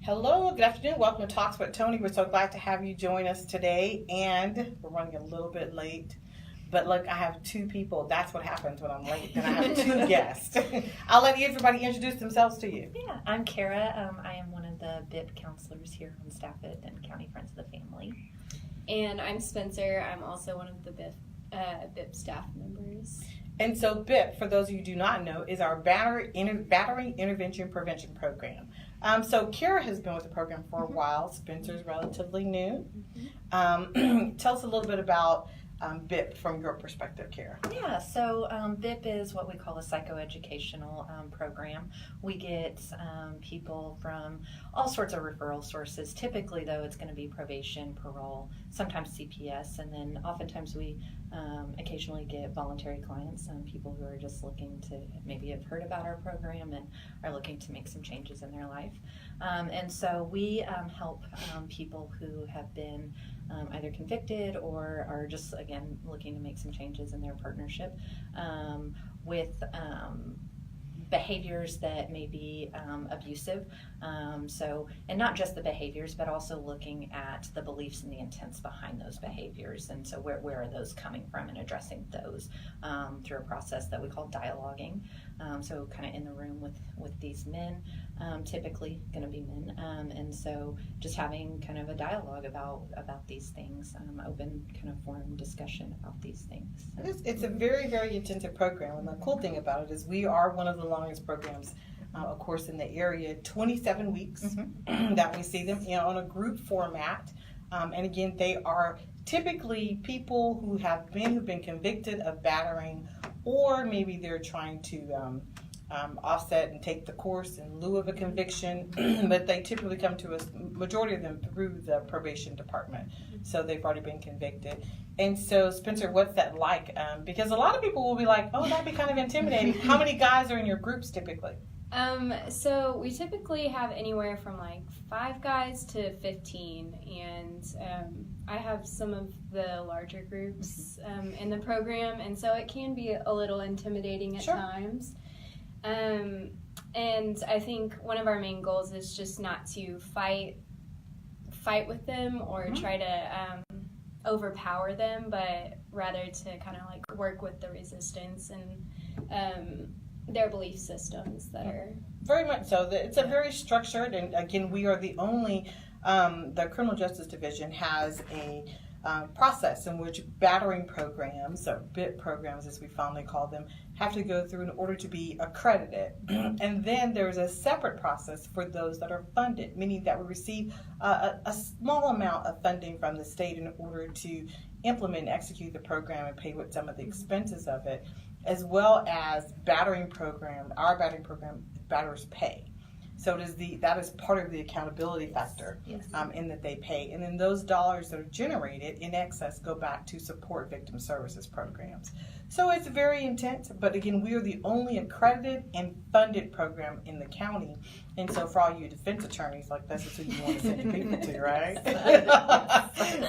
Hello, good afternoon. Welcome to Talks with Toni. We're so glad to have you join us today, and we're running a little bit late. But look, I have two people. That's what happens when I'm late. Then I have two guests. I'll let everybody introduce themselves to you. Yeah, I'm Cara. I am one of the BIP counselors here on staff at Denton County Friends of the Family. And I'm Spencer. I'm also one of the BIP staff members. And so BIP, for those of you who do not know, is our Battery Intervention Prevention Program. So Cara has been with the program for a while. Spencer's relatively new. Tell us a little bit about BIP from your perspective, Cara. Yeah, so BIP is what we call a psychoeducational program. We get people from all sorts of referral sources. Typically, though, it's going to be probation, parole, sometimes CPS, and then oftentimes we occasionally get voluntary clients, people who are just looking to maybe have heard about our program and are looking to make some changes in their life. And so we help people who have been either convicted or are just, again, looking to make some changes in their partnership with behaviors that may be abusive. And not just the behaviors, but also looking at the beliefs and the intents behind those behaviors. And so where are those coming from, and addressing those through a process that we call dialoguing. So kind of in the room with these men, typically going to be men. And so just having kind of a dialogue about these things, open kind of forum discussion about these things. It's a very, very intensive program. And the cool thing about it is we are one of the longest programs, of course, in the area. 27 weeks that we see them on a group format. And again, they are typically people who've been convicted of battering, or maybe they're trying to offset and take the course in lieu of a conviction, but they typically come to us, majority of them, through the probation department. So they've already been convicted. And so, Spencer, what's that like? Because a lot of people will be like, oh, that'd be kind of intimidating. How many guys are in your groups typically? So we typically have anywhere from like 5 guys to 15, and I have some of the larger groups in the program, and so it can be a little intimidating at times. And I think one of our main goals is just not to fight with them or try to overpower them, but rather to kind of like work with the resistance and their belief systems that are very much so. It's a very structured, and again, we are the only, the Criminal Justice Division has a process in which battering programs, or BIP programs as we fondly call them, have to go through in order to be accredited. And then there's a separate process for those that are funded, meaning that we receive a small amount of funding from the state in order to implement and execute the program and pay with some of the expenses of it, as well as our battering program, batters pay. So that is part of the accountability factor, in that they pay. And then those dollars that are generated in excess go back to support victim services programs. So it's very intense, but again, we are the only accredited and funded program in the county. And so for all you defense attorneys, like this is who you want to send your people to, right?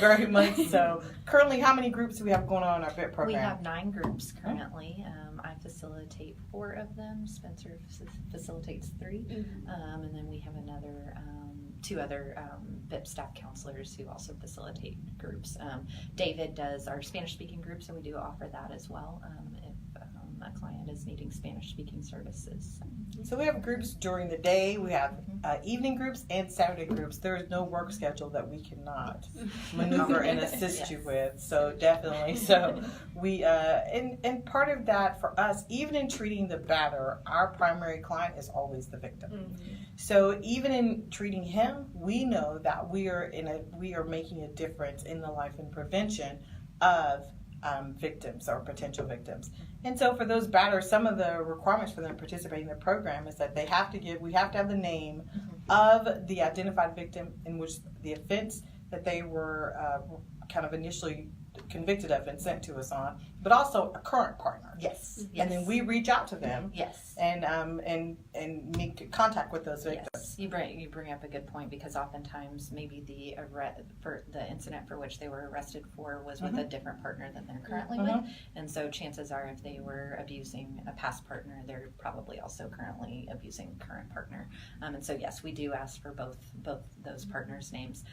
Very much so. Currently, how many groups do we have going on in our BIP program? We have 9 groups currently. I facilitate 4 of them. Spencer facilitates 3. And then we have 2 other BIP staff counselors who also facilitate groups. David does our Spanish-speaking group, so we do offer that as well if a client is needing Spanish-speaking services. So we have groups during the day, we have evening groups and Saturday groups. There is no work schedule that we cannot maneuver and assist you with. So definitely. So we, and part of that for us, even in treating the batter, our primary client is always the victim. So even in treating him, we know that we are making a difference in the life and prevention of victims or potential victims. And so for those batters, some of the requirements for them participating in the program is that we have to have the name of the identified victim in which the offense that they were kind of initially convicted of and sent to us on, but also a current partner. Yes. And then we reach out to them. Yes. And make contact with those victims. Yes. You bring up a good point, because oftentimes maybe the incident for which they were arrested for was with a different partner than they're currently with, and so chances are if they were abusing a past partner, they're probably also currently abusing a current partner. And so yes, we do ask for both those partners' names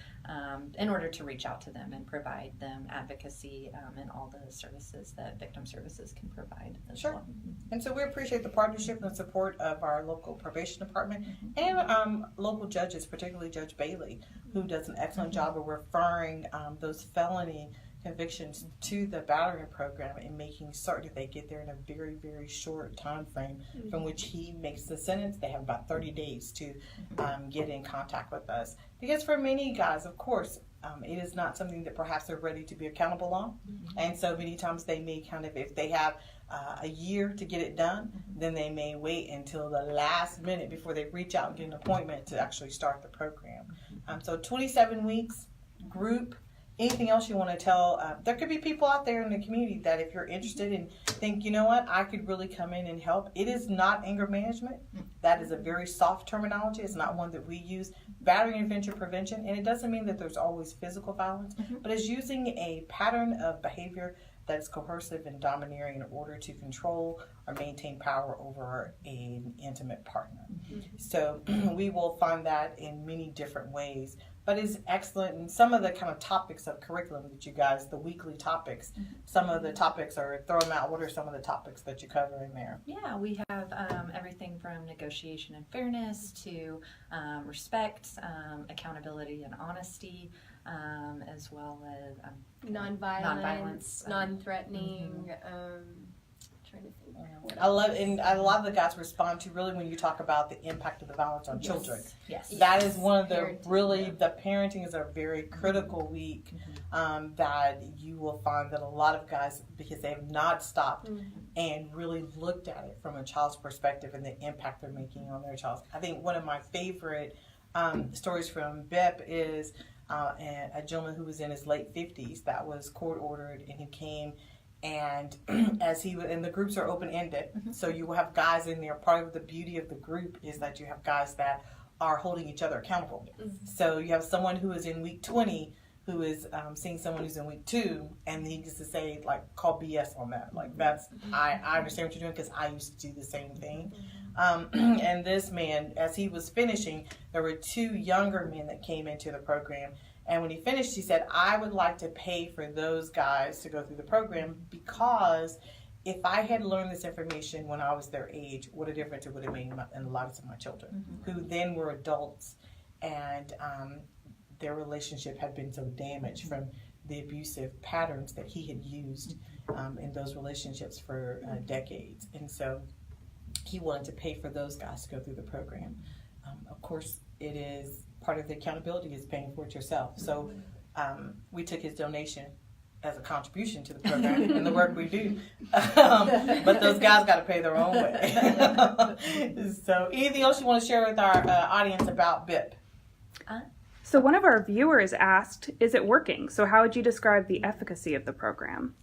in order to reach out to them and provide them advocacy and all the services that victim services can provide as well. And so we appreciate the partnership and support of our local probation department and local judges, particularly Judge Bailey, who does an excellent job of referring those felony convictions to the battering program and making certain that they get there in a very, very short time frame from which he makes the sentence. They have about 30 days to get in contact with us. Because for many guys, of course, it is not something that perhaps they're ready to be accountable on. And so many times they may kind of, if they have a year to get it done, then they may wait until the last minute before they reach out and get an appointment to actually start the program. So 27 weeks, group. Anything else you want to tell? There could be people out there in the community that if you're interested and think, you know what, I could really come in and help. It is not anger management. That is a very soft terminology. It's not one that we use. Battery intervention prevention, and it doesn't mean that there's always physical violence, but it's using a pattern of behavior that is coercive and domineering in order to control or maintain power over an intimate partner. So we will find that in many different ways, but it's excellent. And some of the kind of topics of curriculum that you guys, the weekly topics, some of the topics are, throw them out. What are some of the topics that you cover in there? Yeah, we have everything from negotiation and fairness to respect, accountability and honesty, as well as nonviolence, non-threatening. Trying to think. I love, and a lot of the guys respond to really when you talk about the impact of the violence on children. Yes. That is one of the the parenting is a very critical week that you will find that a lot of guys, because they have not stopped and really looked at it from a child's perspective and the impact they're making on their child. I think one of my favorite stories from BIP is a gentleman who was in his late 50s that was court ordered, and he came. And and the groups are open-ended, so you will have guys in there. Part of the beauty of the group is that you have guys that are holding each other accountable. So you have someone who is in week 20 who is seeing someone who's in week 2, and he gets to say, like, call BS on that. Like, that's, I understand what you're doing because I used to do the same thing. And this man, as he was finishing, there were 2 younger men that came into the program. And when he finished, he said, I would like to pay for those guys to go through the program, because if I had learned this information when I was their age, what a difference it would have made in the lives of my children, who then were adults, and their relationship had been so damaged from the abusive patterns that he had used in those relationships for decades. And so he wanted to pay for those guys to go through the program. Of course, it is part of the accountability is paying for it yourself. So we took his donation as a contribution to the program and the work we do. But those guys got to pay their own way. So anything else you want to share with our audience about BIP? So one of our viewers asked, is it working? So how would you describe the efficacy of the program?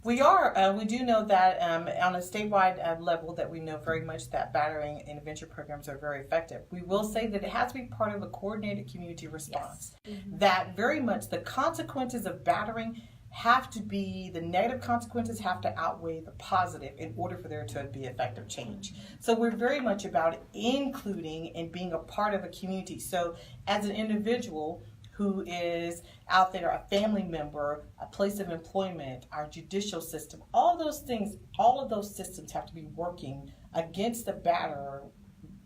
We do know that on a statewide level that we know very much that battering intervention programs are very effective. We will say that it has to be part of a coordinated community response. That very much the consequences of battering have to be, the negative consequences have to outweigh the positive in order for there to be effective change. So we're very much about including and being a part of a community. So as an individual who is out there, a family member, a place of employment, our judicial system, all those things, all of those systems have to be working against the batterer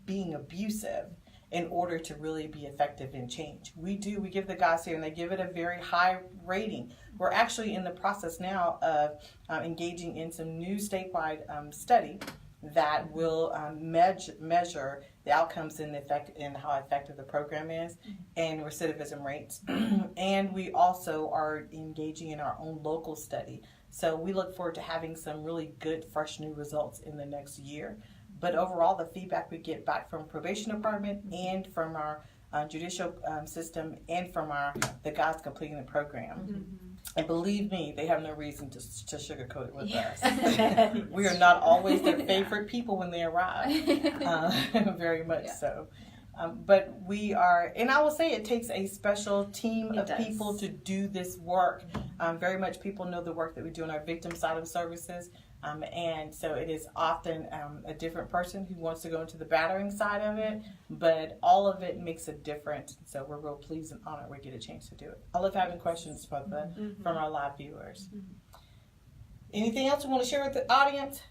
being abusive in order to really be effective in change. We give the guys here, and they give it a very high rating. We're actually in the process now of engaging in some new statewide study that will measure the outcomes and how effective the program is, and recidivism rates. And we also are engaging in our own local study. So we look forward to having some really good, fresh new results in the next year. But overall, the feedback we get back from probation department and from our judicial system and from the guys completing the program. And believe me, they have no reason to sugarcoat it with us. We are not always their favorite people when they arrive, very much so. But we are, and I will say it takes a special team It of does. people to do this work. Very much people know the work that we do on our victim side of services. And so it is often a different person who wants to go into the battering side of it, but all of it makes a difference. So we're real pleased and honored we get a chance to do it. I love having questions from our live viewers. Anything else you want to share with the audience?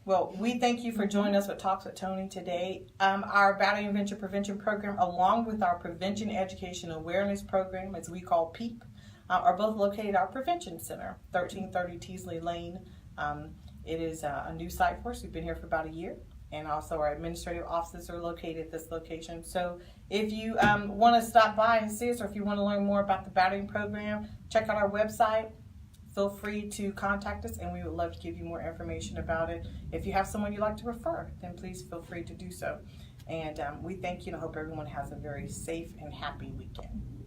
Well, we thank you for joining us with Talks with Toni today. Our Battery Invention Prevention Program, along with our Prevention Education Awareness Program, as we call PEEP, are both located at our Prevention Center, 1330 Teasley Lane. It is a new site for us. We've been here for about a year. And also our administrative offices are located at this location. So if you want to stop by and see us, or if you want to learn more about the battering program, check out our website. Feel free to contact us, and we would love to give you more information about it. If you have someone you'd like to refer, then please feel free to do so. And we thank you and hope everyone has a very safe and happy weekend.